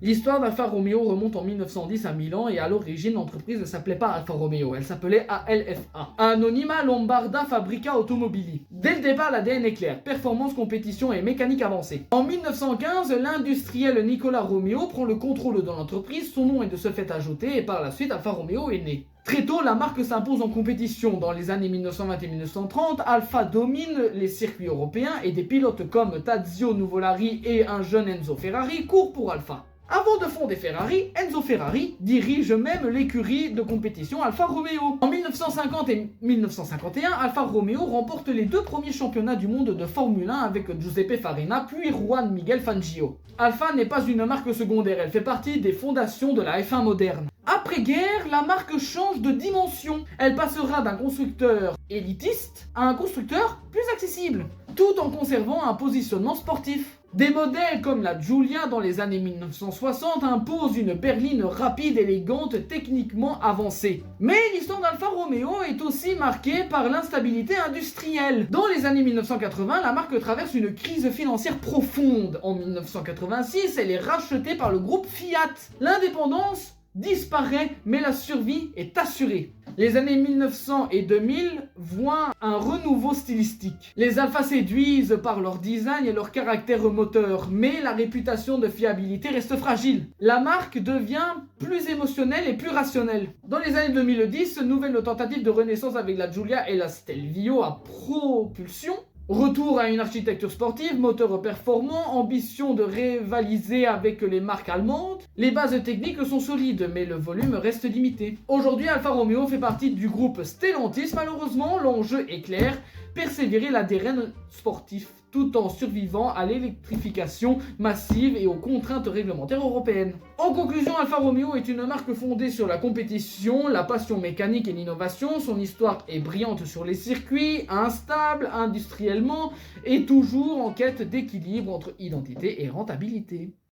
L'histoire d'Alfa Romeo remonte en 1910 à Milan et à l'origine l'entreprise ne s'appelait pas Alfa Romeo, elle s'appelait ALFA, Anonima Lombarda Fabrica Automobili. Dès le départ l'ADN est clair, performance, compétition et mécanique avancée. En 1915, l'industriel Nicola Romeo prend le contrôle de l'entreprise, son nom est de ce fait ajouté et par la suite Alfa Romeo est né. Très tôt, la marque s'impose en compétition. Dans les années 1920 et 1930, Alfa domine les circuits européens et des pilotes comme Tadzio Nuvolari et un jeune Enzo Ferrari courent pour Alfa. Avant de fonder Ferrari, Enzo Ferrari dirige même l'écurie de compétition Alfa Romeo. En 1950 et 1951, Alfa Romeo remporte les deux premiers championnats du monde de Formule 1 avec Giuseppe Farina puis Juan Miguel Fangio. Alfa n'est pas une marque secondaire, elle fait partie des fondations de la F1 moderne. Après-guerre, la marque change de dimension. Elle passera d'un constructeur élitiste à un constructeur plus accessible, tout en conservant un positionnement sportif. Des modèles comme la Giulia dans les années 1960 imposent une berline rapide, élégante, techniquement avancée. Mais l'histoire d'Alfa Romeo est aussi marquée par l'instabilité industrielle. Dans les années 1980, la marque traverse une crise financière profonde. En 1986, elle est rachetée par le groupe Fiat. L'indépendance disparaît, mais la survie est assurée. Les années 1900 et 2000 voient un renouveau stylistique. Les Alfa séduisent par leur design et leur caractère moteur, mais la réputation de fiabilité reste fragile. La marque devient plus émotionnelle et plus rationnelle. Dans les années 2010, nouvelle tentative de renaissance avec la Giulia et la Stelvio à propulsion. Retour à une architecture sportive, moteur performant, ambition de rivaliser avec les marques allemandes. Les bases techniques sont solides, mais le volume reste limité. Aujourd'hui, Alfa Romeo fait partie du groupe Stellantis. Malheureusement, l'enjeu est clair, persévérer l'ADN sportif, tout en survivant à l'électrification massive et aux contraintes réglementaires européennes. En conclusion, Alfa Romeo est une marque fondée sur la compétition, la passion mécanique et l'innovation. Son histoire est brillante sur les circuits, instable industriellement et toujours en quête d'équilibre entre identité et rentabilité.